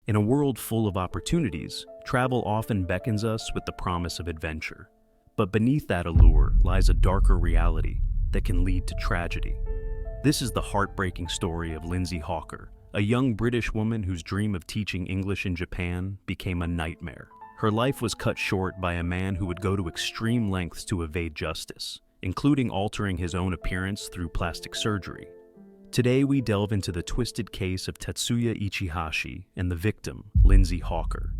In a world full of opportunities, travel often beckons us with the promise of adventure. But beneath that allure lies a darker reality that can lead to tragedy. This is the heartbreaking story of Lindsay Hawker, a young British woman whose dream of teaching English in Japan became a nightmare. Her life was cut short by a man who would go to extreme lengths to evade justice, including altering his own appearance through plastic surgery. Today we delve into the twisted case of Tatsuya Ichihashi and the victim, Lindsay Hawker.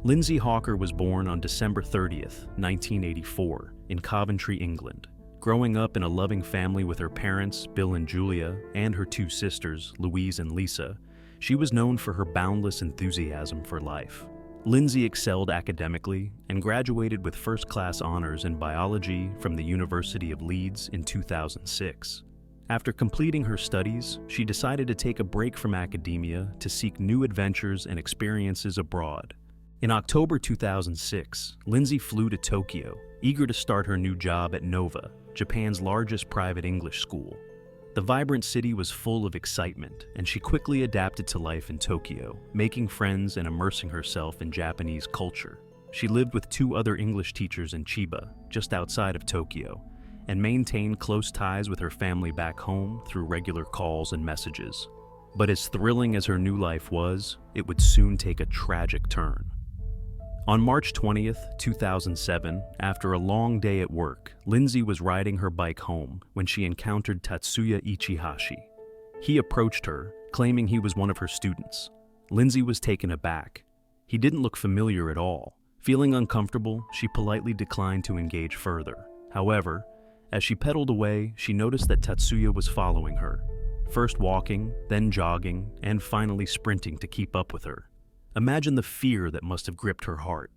Lindsay Hawker was born on December 30th, 1984, in Coventry, England. Growing up in a loving family with her parents, Bill and Julia, and her two sisters, Louise and Lisa, she was known for her boundless enthusiasm for life. Lindsay excelled academically and graduated with first-class honors in biology from the University of Leeds in 2006. After completing her studies, she decided to take a break from academia to seek new adventures and experiences abroad. In October 2006, Lindsay flew to Tokyo, eager to start her new job at Nova, Japan's largest private English school. The vibrant city was full of excitement, and she quickly adapted to life in Tokyo, making friends and immersing herself in Japanese culture. She lived with two other English teachers in Chiba, just outside of Tokyo, and maintained close ties with her family back home through regular calls and messages. But as thrilling as her new life was, it would soon take a tragic turn. On March 20th, 2007, after a long day at work, Lindsay was riding her bike home when she encountered Tatsuya Ichihashi. He approached her, claiming he was one of her students. Lindsay was taken aback. He didn't look familiar at all. Feeling uncomfortable, she politely declined to engage further. However, as she pedaled away, she noticed that Tatsuya was following her, first walking, then jogging, and finally sprinting to keep up with her. Imagine the fear that must have gripped her heart.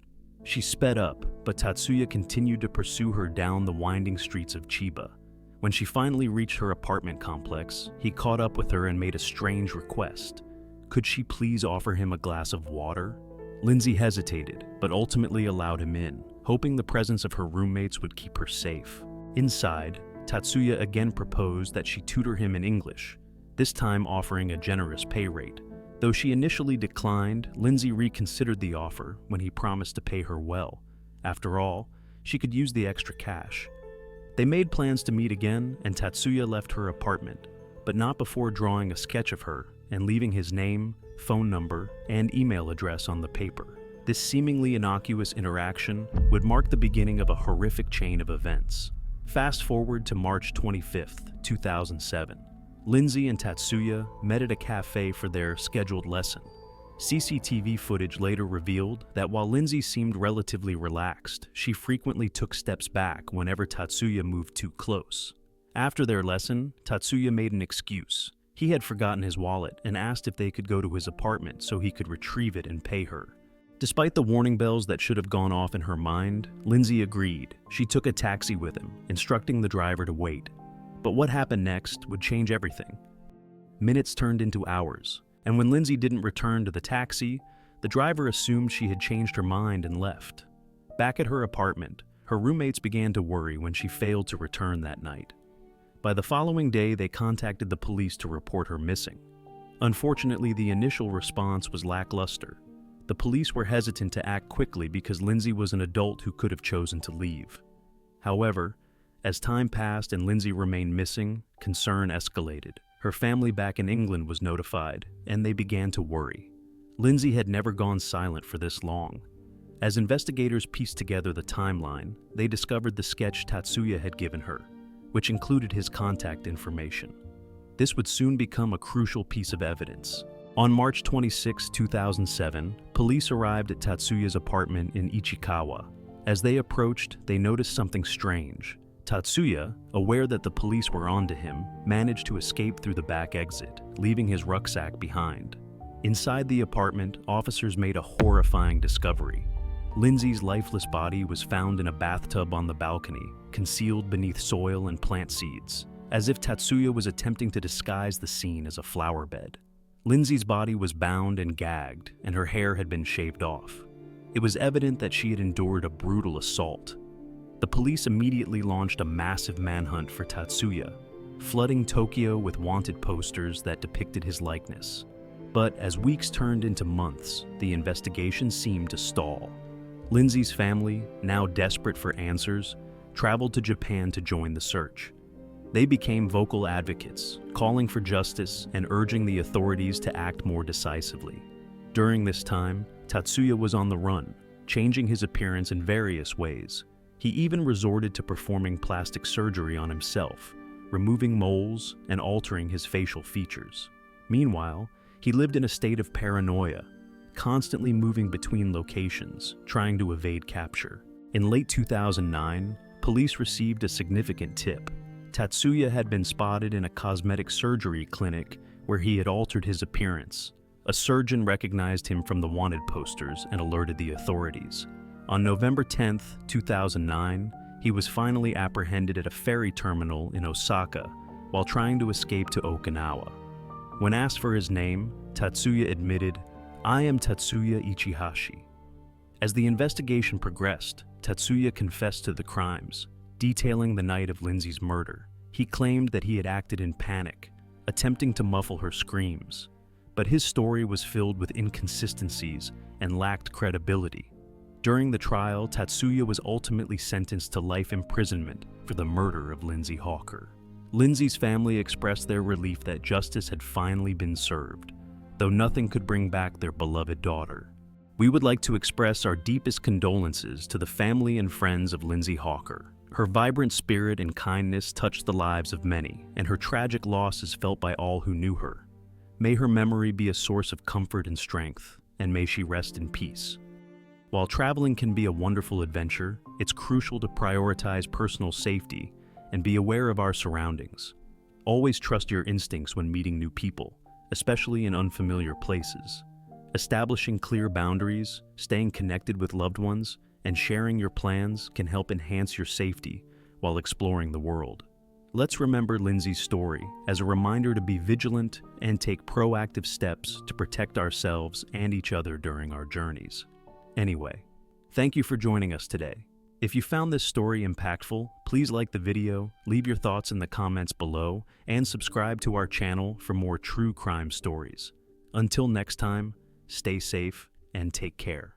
She sped up, but Tatsuya continued to pursue her down the winding streets of Chiba. When she finally reached her apartment complex, he caught up with her and made a strange request. Could she please offer him a glass of water? Lindsay hesitated, but ultimately allowed him in, hoping the presence of her roommates would keep her safe. Inside, Tatsuya again proposed that she tutor him in English, this time offering a generous pay rate. Though she initially declined, Lindsay reconsidered the offer when he promised to pay her well. After all, she could use the extra cash. They made plans to meet again, and Tatsuya left her apartment, but not before drawing a sketch of her and leaving his name, phone number, and email address on the paper. This seemingly innocuous interaction would mark the beginning of a horrific chain of events. Fast forward to March 25th, 2007. Lindsay and Tatsuya met at a cafe for their scheduled lesson. CCTV footage later revealed that while Lindsay seemed relatively relaxed, she frequently took steps back whenever Tatsuya moved too close. After their lesson, Tatsuya made an excuse. He had forgotten his wallet and asked if they could go to his apartment so he could retrieve it and pay her. Despite the warning bells that should have gone off in her mind, Lindsay agreed. She took a taxi with him, instructing the driver to wait. But what happened next would change everything. Minutes turned into hours, and when Lindsay didn't return to the taxi, the driver assumed she had changed her mind and left. Back at her apartment, her roommates began to worry when she failed to return that night. By the following day, they contacted the police to report her missing. Unfortunately, the initial response was lackluster. The police were hesitant to act quickly because Lindsay was an adult who could have chosen to leave. However, as time passed and Lindsay remained missing, concern escalated. Her family back in England was notified, and they began to worry. Lindsay had never gone silent for this long. As investigators pieced together the timeline, they discovered the sketch Tatsuya had given her, which included his contact information. This would soon become a crucial piece of evidence. On March 26, 2007, police arrived at Tatsuya's apartment in Ichikawa. As they approached, they noticed something strange. Tatsuya, aware that the police were onto him, managed to escape through the back exit, leaving his rucksack behind. Inside the apartment, officers made a horrifying discovery. Lindsay's lifeless body was found in a bathtub on the balcony, concealed beneath soil and plant seeds, as if Tatsuya was attempting to disguise the scene as a flower bed. Lindsay's body was bound and gagged, and her hair had been shaved off. It was evident that she had endured a brutal assault. The police immediately launched a massive manhunt for Tatsuya, flooding Tokyo with wanted posters that depicted his likeness. But as weeks turned into months, the investigation seemed to stall. Lindsay's family, now desperate for answers, traveled to Japan to join the search. They became vocal advocates, calling for justice and urging the authorities to act more decisively. During this time, Tatsuya was on the run, changing his appearance in various ways. He even resorted to performing plastic surgery on himself, removing moles and altering his facial features. Meanwhile, he lived in a state of paranoia, constantly moving between locations, trying to evade capture. In late 2009, police received a significant tip. Tatsuya had been spotted in a cosmetic surgery clinic where he had altered his appearance. A surgeon recognized him from the wanted posters and alerted the authorities. On November 10, 2009, he was finally apprehended at a ferry terminal in Osaka while trying to escape to Okinawa. When asked for his name, Tatsuya admitted, "I am Tatsuya Ichihashi." As the investigation progressed, Tatsuya confessed to the crimes, detailing the night of Lindsay's murder. He claimed that he had acted in panic, attempting to muffle her screams. But his story was filled with inconsistencies and lacked credibility. During the trial, Tatsuya was ultimately sentenced to life imprisonment for the murder of Lindsay Hawker. Lindsay's family expressed their relief that justice had finally been served, though nothing could bring back their beloved daughter. We would like to express our deepest condolences to the family and friends of Lindsay Hawker. Her vibrant spirit and kindness touched the lives of many, and her tragic loss is felt by all who knew her. May her memory be a source of comfort and strength, and may she rest in peace. While traveling can be a wonderful adventure, it's crucial to prioritize personal safety and be aware of our surroundings. Always trust your instincts when meeting new people, especially in unfamiliar places. Establishing clear boundaries, staying connected with loved ones, and sharing your plans can help enhance your safety while exploring the world. Let's remember Lindsay's story as a reminder to be vigilant and take proactive steps to protect ourselves and each other during our journeys. Anyway, thank you for joining us today. If you found this story impactful, please like the video, leave your thoughts in the comments below, and subscribe to our channel for more true crime stories. Until next time, stay safe and take care.